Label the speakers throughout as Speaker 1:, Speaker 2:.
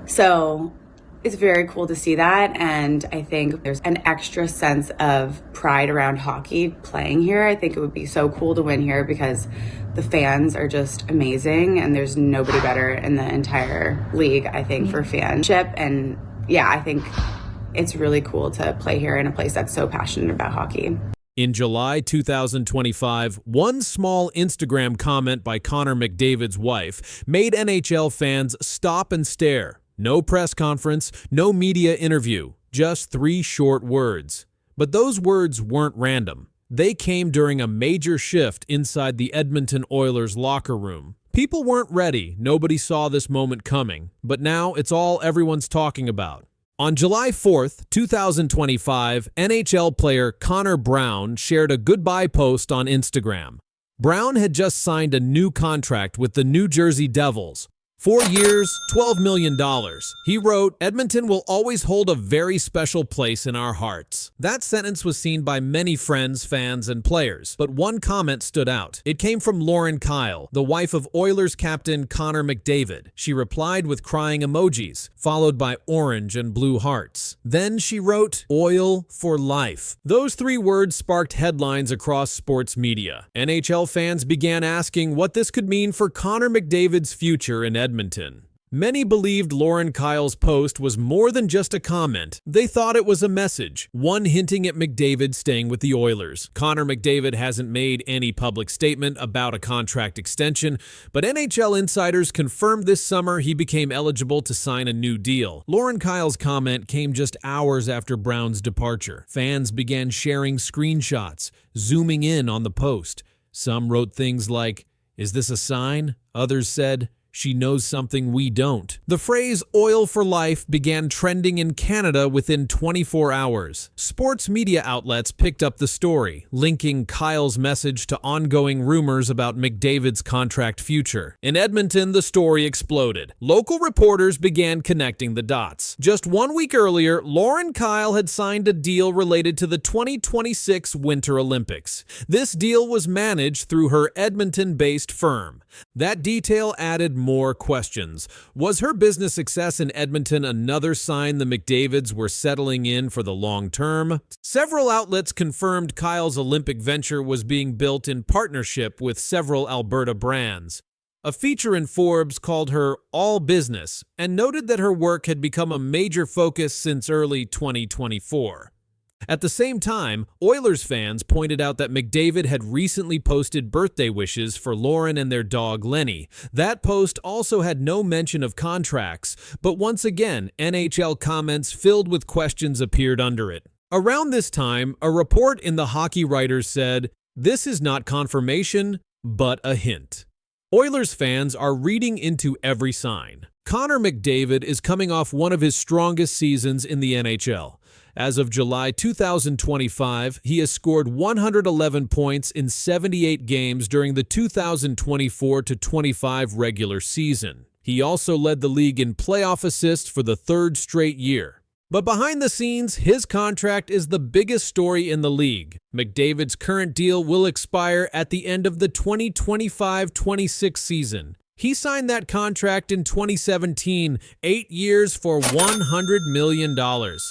Speaker 1: So it's very cool to see that. And I think there's an extra sense of pride around hockey playing here. I think it would be so cool to win here because the fans are just amazing. And there's nobody better in the entire league, I think, for fanship. And yeah, I think it's really cool to play here in a place that's so passionate about hockey.
Speaker 2: In July 2025, one small Instagram comment by Connor McDavid's wife made NHL fans stop and stare. No press conference, no media interview, just 3 short words. But those words weren't random. They came during a major shift inside the Edmonton Oilers locker room. People weren't ready, nobody saw this moment coming, but now it's all everyone's talking about. On July 4th, 2025, NHL player Connor Brown shared a goodbye post on Instagram. Brown had just signed a new contract with the New Jersey Devils. 4 years, $12 million. He wrote, "Edmonton will always hold a very special place in our hearts." That sentence was seen by many friends, fans, and players, but one comment stood out. It came from Lauren Kyle, the wife of Oilers captain Connor McDavid. She replied with crying emojis, followed by orange and blue hearts. Then she wrote, "Oil for life." Those 3 words sparked headlines across sports media. NHL fans began asking what this could mean for Connor McDavid's future in Edmonton. Many believed Lauren Kyle's post was more than just a comment. They thought it was a message, one hinting at McDavid staying with the Oilers. Connor McDavid hasn't made any public statement about a contract extension, but NHL insiders confirmed this summer he became eligible to sign a new deal. Lauren Kyle's comment came just hours after Brown's departure. Fans began sharing screenshots, zooming in on the post. Some wrote things like, "Is this a sign?" Others said, "She knows something we don't." The phrase "oil for life" began trending in Canada within 24 hours. Sports media outlets picked up the story, linking Kyle's message to ongoing rumors about McDavid's contract future. In Edmonton, the story exploded. Local reporters began connecting the dots. Just 1 week earlier, Lauren Kyle had signed a deal related to the 2026 Winter Olympics. This deal was managed through her Edmonton-based firm. That detail added more questions. Was her business success in Edmonton another sign the McDavids were settling in for the long term? Several outlets confirmed Kyle's Olympic venture was being built in partnership with several Alberta brands. A feature in Forbes called her all business and noted that her work had become a major focus since early 2024. At the same time, Oilers fans pointed out that McDavid had recently posted birthday wishes for Lauren and their dog Lenny. That post also had no mention of contracts, but once again, NHL comments filled with questions appeared under it. Around this time, a report in the Hockey Writers said, "This is not confirmation, but a hint." Oilers fans are reading into every sign. Connor McDavid is coming off one of his strongest seasons in the NHL. As of July 2025, he has scored 111 points in 78 games during the 2024-25 regular season. He also led the league in playoff assists for the 3rd straight year. But behind the scenes, his contract is the biggest story in the league. McDavid's current deal will expire at the end of the 2025-26 season. He signed that contract in 2017, 8 years for $100 million.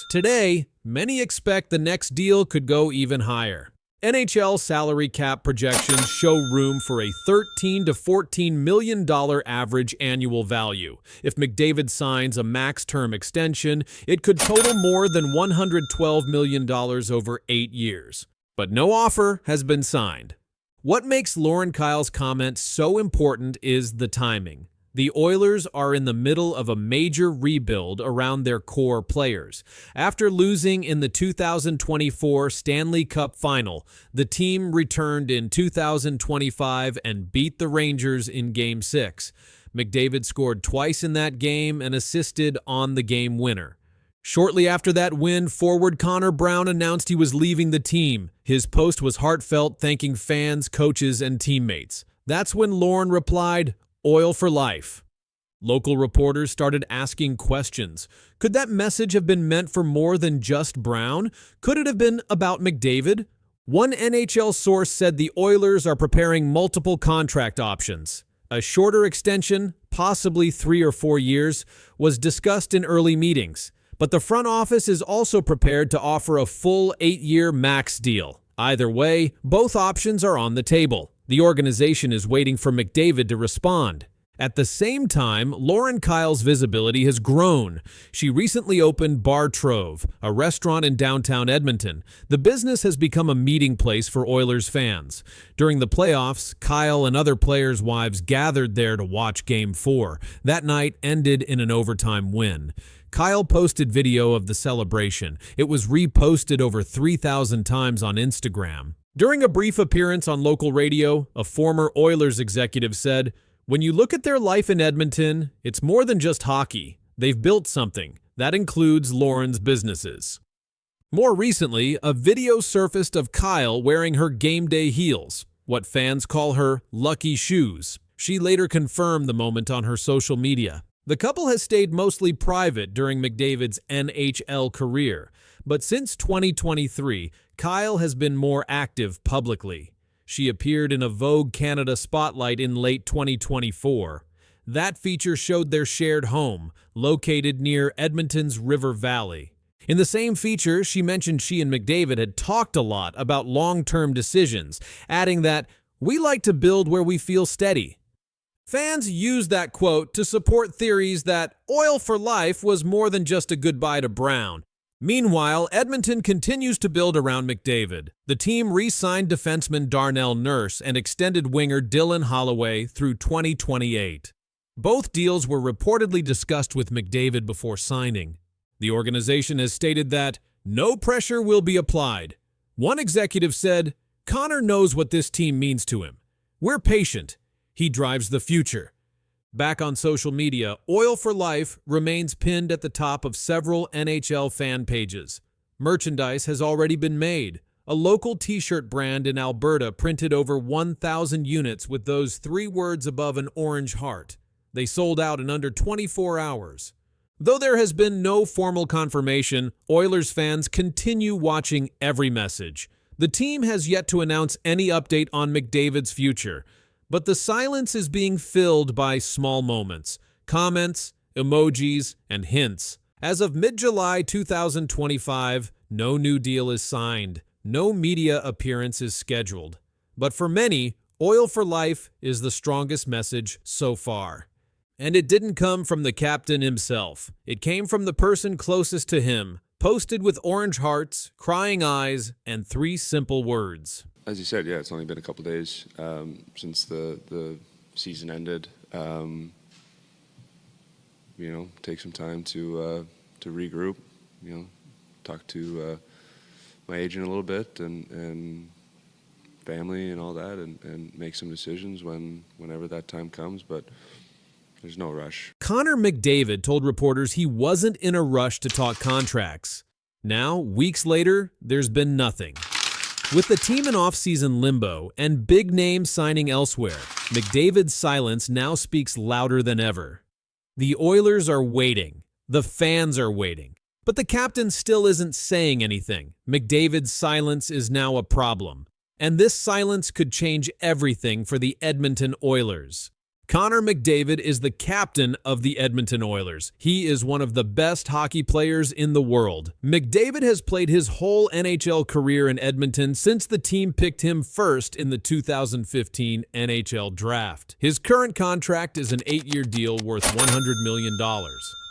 Speaker 2: Today, many expect the next deal could go even higher. NHL salary cap projections show room for a $13 to $14 million average annual value. If McDavid signs a max-term extension, it could total more than $112 million over 8 years. But no offer has been signed. What makes Lauren Kyle's comment so important is the timing. The Oilers are in the middle of a major rebuild around their core players. After losing in the 2024 Stanley Cup Final, the team returned in 2025 and beat the Rangers in Game 6. McDavid scored twice in that game and assisted on the game winner. Shortly after that win, forward Connor Brown announced he was leaving the team. His post was heartfelt, thanking fans, coaches, and teammates. That's when Lauren replied, "Oil for life." Local reporters started asking questions. Could that message have been meant for more than just Brown? Could it have been about McDavid? One NHL source said the Oilers are preparing multiple contract options. A shorter extension, possibly 3 or 4 years, was discussed in early meetings, but the front office is also prepared to offer a full 8-year max deal. Either way, both options are on the table. The organization is waiting for McDavid to respond. At the same time, Lauren Kyle's visibility has grown. She recently opened Bar Trove, a restaurant in downtown Edmonton. The business has become a meeting place for Oilers fans. During the playoffs, Kyle and other players' wives gathered there to watch Game 4. That night ended in an overtime win. Kyle posted video of the celebration. It was reposted over 3,000 times on Instagram. During a brief appearance on local radio, a former Oilers executive said, "When you look at their life in Edmonton, it's more than just hockey. They've built something. That includes Lauren's businesses." More recently, a video surfaced of Kyle wearing her game day heels, what fans call her lucky shoes. She later confirmed the moment on her social media. The couple has stayed mostly private during McDavid's NHL career, but since 2023, Kyle has been more active publicly. She appeared in a Vogue Canada spotlight in late 2024. That feature showed their shared home, located near Edmonton's River Valley. In the same feature, she mentioned she and McDavid had talked a lot about long-term decisions, adding that, "We like to build where we feel steady." Fans used that quote to support theories that Oil for Life was more than just a goodbye to Brown. Meanwhile, Edmonton continues to build around McDavid. The team re-signed defenseman Darnell Nurse and extended winger Dylan Holloway through 2028. Both deals were reportedly discussed with McDavid before signing. The organization has stated that no pressure will be applied. One executive said, "Connor knows what this team means to him. We're patient. He drives the future." Back on social media, Oil for Life remains pinned at the top of several NHL fan pages. Merchandise has already been made. A local t-shirt brand in Alberta printed over 1,000 units with those 3 words above an orange heart. They sold out in under 24 hours. Though there has been no formal confirmation, Oilers fans continue watching every message. The team has yet to announce any update on McDavid's future, but the silence is being filled by small moments, comments, emojis, and hints. As of mid-July 2025, no new deal is signed. No media appearance is scheduled. But for many, Oil for Life is the strongest message so far. And it didn't come from the captain himself. It came from the person closest to him, posted with orange hearts, crying eyes, and 3 simple words.
Speaker 3: As you said, yeah, it's only been a couple days since the season ended. Take some time to regroup. Talk to my agent a little bit and family and all that, and make some decisions whenever that time comes. But there's no rush.
Speaker 2: Connor McDavid told reporters he wasn't in a rush to talk contracts. Now, weeks later, there's been nothing. With the team in off-season limbo and big names signing elsewhere, McDavid's silence now speaks louder than ever. The Oilers are waiting. The fans are waiting. But the captain still isn't saying anything. McDavid's silence is now a problem. And this silence could change everything for the Edmonton Oilers. Connor McDavid is the captain of the Edmonton Oilers. He is one of the best hockey players in the world. McDavid has played his whole NHL career in Edmonton since the team picked him first in the 2015 NHL draft. His current contract is an 8-year deal worth $100 million.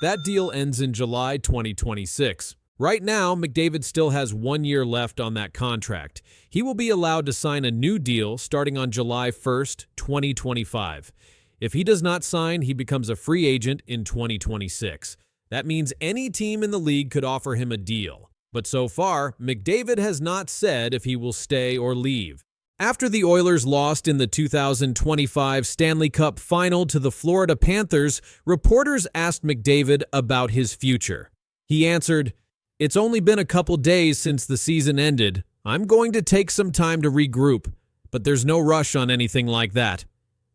Speaker 2: That deal ends in July 2026. Right now, McDavid still has 1 year left on that contract. He will be allowed to sign a new deal starting on July 1st, 2025. If he does not sign, he becomes a free agent in 2026. That means any team in the league could offer him a deal. But so far, McDavid has not said if he will stay or leave. After the Oilers lost in the 2025 Stanley Cup Final to the Florida Panthers, reporters asked McDavid about his future. He answered, "It's only been a couple days since the season ended. I'm going to take some time to regroup, but there's no rush on anything like that."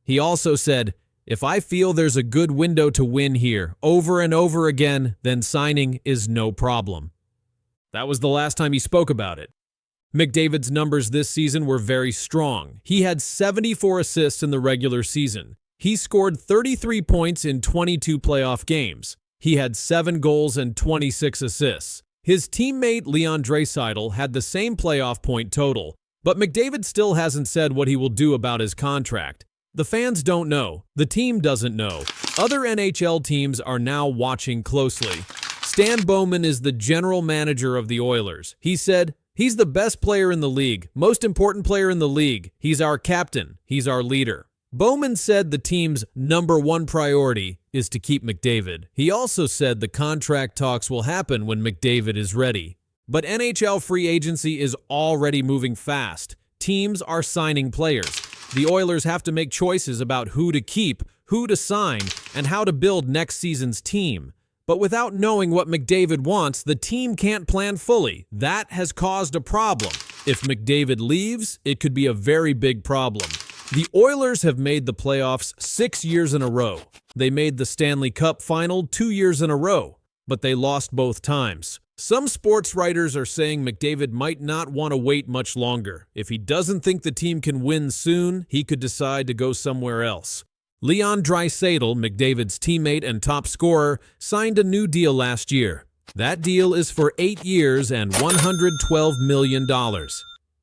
Speaker 2: He also said, "If I feel there's a good window to win here over and over again, then signing is no problem." That was the last time he spoke about it. McDavid's numbers this season were very strong. He had 74 assists in the regular season. He scored 33 points in 22 playoff games. He had 7 goals and 26 assists. His teammate Leon Draisaitl had the same playoff point total, but McDavid still hasn't said what he will do about his contract. The fans don't know. The team doesn't know. Other NHL teams are now watching closely. Stan Bowman is the general manager of the Oilers. He said, "He's the best player in the league, most important player in the league. He's our captain. He's our leader." Bowman said the team's #1 priority is to keep McDavid. He also said the contract talks will happen when McDavid is ready. But NHL free agency is already moving fast. Teams are signing players. The Oilers have to make choices about who to keep, who to sign, and how to build next season's team. But without knowing what McDavid wants, the team can't plan fully. That has caused a problem. If McDavid leaves, it could be a very big problem. The Oilers have made the playoffs 6 years in a row. They made the Stanley Cup final 2 years in a row, but they lost both times. Some sports writers are saying McDavid might not want to wait much longer. If he doesn't think the team can win soon, he could decide to go somewhere else. Leon Draisaitl, McDavid's teammate and top scorer, signed a new deal last year. That deal is for 8 years and $112 million.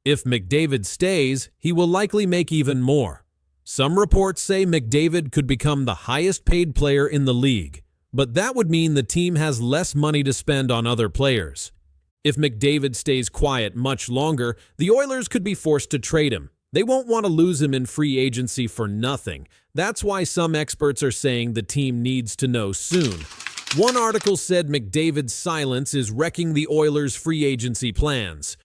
Speaker 2: If McDavid stays, he will likely make even more. Some reports say McDavid could become the highest-paid player in the league, but that would mean the team has less money to spend on other players. If McDavid stays quiet much longer, the Oilers could be forced to trade him. They won't want to lose him in free agency for nothing. That's why some experts are saying the team needs to know soon. One article said McDavid's silence is wrecking the Oilers' free agency plans.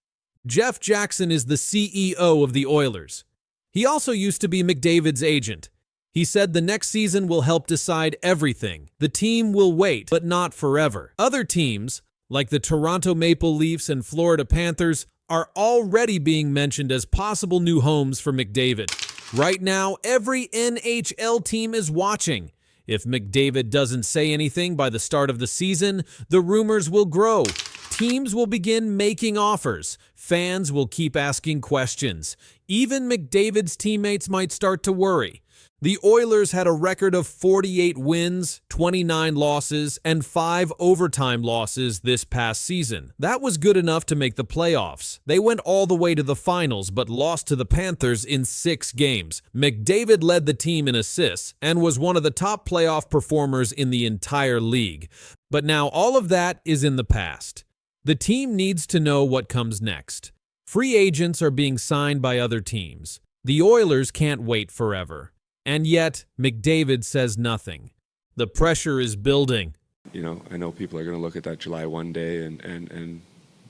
Speaker 2: Jeff Jackson is the CEO of the Oilers. He also used to be McDavid's agent. He said the next season will help decide everything. The team will wait, but not forever. Other teams, like the Toronto Maple Leafs and Florida Panthers, are already being mentioned as possible new homes for McDavid. Right now, every NHL team is watching. If McDavid doesn't say anything by the start of the season, the rumors will grow. Teams will begin making offers. Fans will keep asking questions. Even McDavid's teammates might start to worry. The Oilers had a record of 48 wins, 29 losses, and 5 overtime losses this past season. That was good enough to make the playoffs. They went all the way to the finals, but lost to the Panthers in 6 games. McDavid led the team in assists and was one of the top playoff performers in the entire league. But now all of that is in the past. The team needs to know what comes next. Free agents are being signed by other teams. The Oilers can't wait forever. And yet, McDavid says nothing. The pressure is building.
Speaker 3: I know people are going to look at that July 1 day and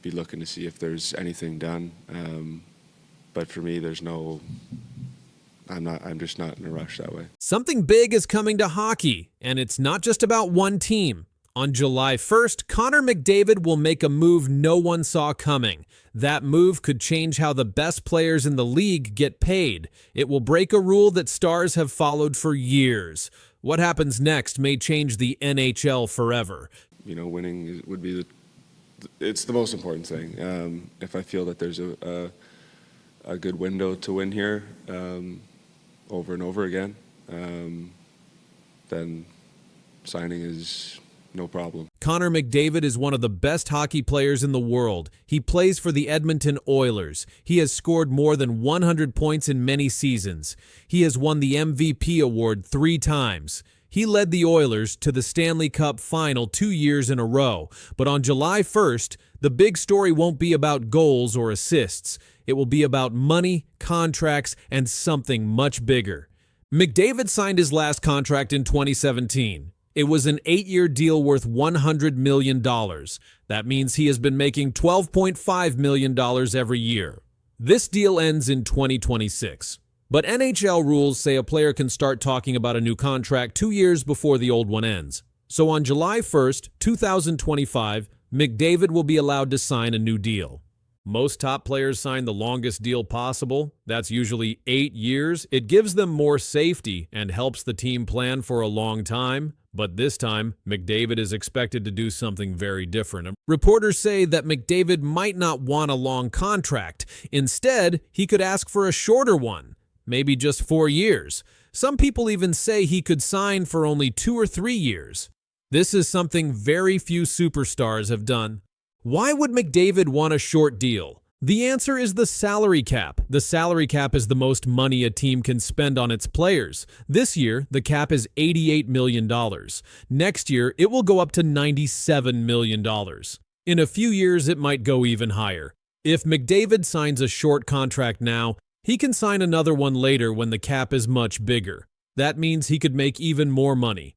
Speaker 3: be looking to see if there's anything done. But for me, I'm just not in a rush that way.
Speaker 2: Something big is coming to hockey, and it's not just about one team. On July 1st, Connor McDavid will make a move no one saw coming. That move could change how the best players in the league get paid. It will break a rule that stars have followed for years. What happens next may change the NHL forever.
Speaker 3: Winning would be it's the most important thing. If I feel that there's a good window to win here over and over again, then signing is no problem.
Speaker 2: Connor McDavid is one of the best hockey players in the world. He plays for the Edmonton Oilers. He has scored more than 100 points in many seasons. He has won the MVP award 3 times. He led the Oilers to the Stanley Cup final 2 years in a row. But on July 1st, the big story won't be about goals or assists. It will be about money, contracts, and something much bigger. McDavid signed his last contract in 2017. It was an 8-year deal worth $100 million. That means he has been making $12.5 million every year. This deal ends in 2026. But NHL rules say a player can start talking about a new contract 2 years before the old one ends. So on July 1st, 2025, McDavid will be allowed to sign a new deal. Most top players sign the longest deal possible. That's usually 8 years. It gives them more safety and helps the team plan for a long time. But this time, McDavid is expected to do something very different. Reporters say that McDavid might not want a long contract. Instead, he could ask for a shorter one, maybe just 4 years. Some people even say he could sign for only 2 or 3 years. This is something very few superstars have done. Why would McDavid want a short deal? The answer is the salary cap. The salary cap is the most money a team can spend on its players. This year, the cap is $88 million. Next year, it will go up to $97 million. In a few years, it might go even higher. If McDavid signs a short contract now, he can sign another one later when the cap is much bigger. That means he could make even more money.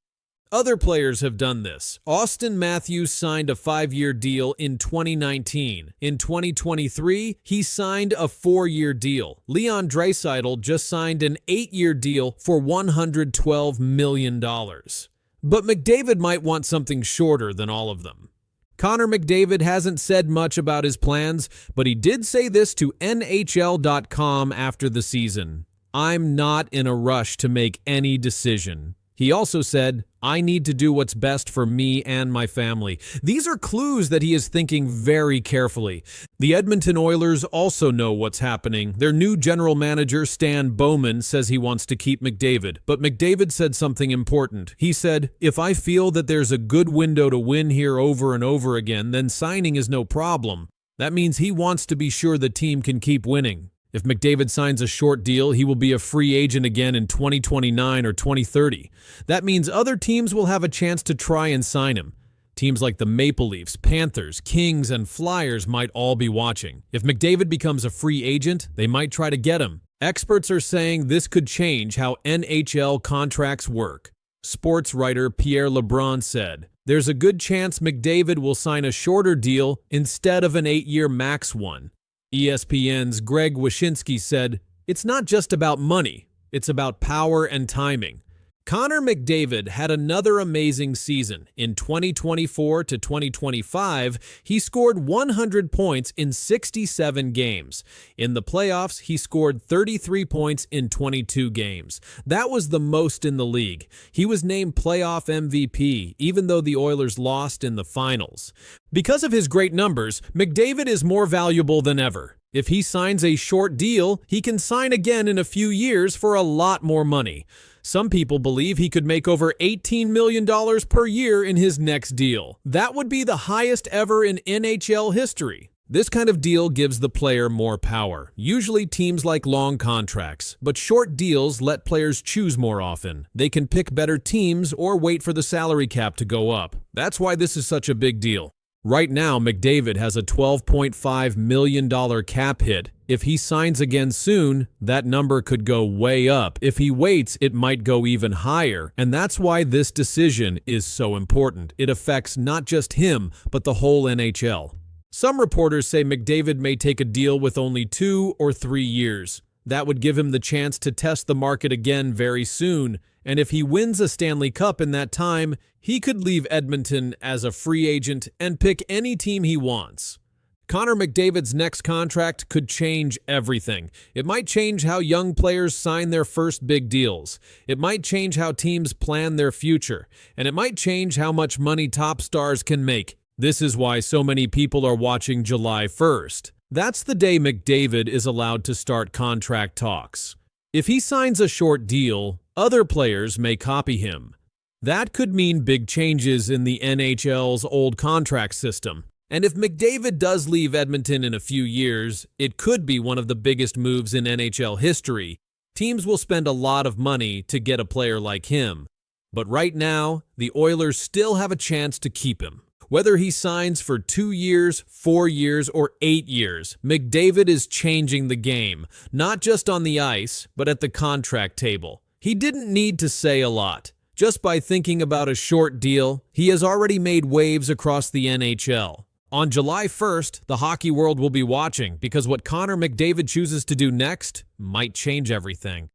Speaker 2: Other players have done this. Auston Matthews signed a 5-year deal in 2019. In 2023, he signed a 4-year deal. Leon Draisaitl just signed an 8-year deal for $112 million. But McDavid might want something shorter than all of them. Connor McDavid hasn't said much about his plans, but he did say this to NHL.com after the season. "I'm not in a rush to make any decision." He also said, "I need to do what's best for me and my family." These are clues that he is thinking very carefully. The Edmonton Oilers also know what's happening. Their new general manager, Stan Bowman, says he wants to keep McDavid. But McDavid said something important. He said, "If I feel that there's a good window to win here over and over again, then signing is no problem." That means he wants to be sure the team can keep winning. If McDavid signs a short deal, he will be a free agent again in 2029 or 2030. That means other teams will have a chance to try and sign him. Teams like the Maple Leafs, Panthers, Kings, and Flyers might all be watching. If McDavid becomes a free agent, they might try to get him. Experts are saying this could change how NHL contracts work. Sports writer Pierre LeBrun said, "There's a good chance McDavid will sign a shorter deal instead of an 8-year max one." ESPN's Greg Wyshynski said, "It's not just about money, it's about power and timing." Connor McDavid had another amazing season. In 2024 to 2025, he scored 100 points in 67 games. In the playoffs, he scored 33 points in 22 games. That was the most in the league. He was named playoff MVP, even though the Oilers lost in the finals. Because of his great numbers, McDavid is more valuable than ever. If he signs a short deal, he can sign again in a few years for a lot more money. Some people believe he could make over $18 million per year in his next deal. That would be the highest ever in NHL history. This kind of deal gives the player more power. Usually teams like long contracts, but short deals let players choose more often. They can pick better teams or wait for the salary cap to go up. That's why this is such a big deal. Right now, McDavid has a $12.5 million cap hit. If he signs again soon, that number could go way up. If he waits, it might go even higher. And that's why this decision is so important. It affects not just him, but the whole NHL. Some reporters say McDavid may take a deal with only 2 or 3 years. That would give him the chance to test the market again very soon. And if he wins a Stanley Cup in that time, he could leave Edmonton as a free agent and pick any team he wants. Connor McDavid's next contract could change everything. It might change how young players sign their first big deals. It might change how teams plan their future. And it might change how much money top stars can make. This is why so many people are watching July 1st. That's the day McDavid is allowed to start contract talks. If he signs a short deal, other players may copy him. That could mean big changes in the NHL's old contract system. And if McDavid does leave Edmonton in a few years, it could be one of the biggest moves in NHL history. Teams will spend a lot of money to get a player like him. But right now, the Oilers still have a chance to keep him. Whether he signs for 2 years, 4 years, or 8 years, McDavid is changing the game, not just on the ice, but at the contract table. He didn't need to say a lot. Just by thinking about a short deal, he has already made waves across the NHL. On July 1st, the hockey world will be watching because what Connor McDavid chooses to do next might change everything.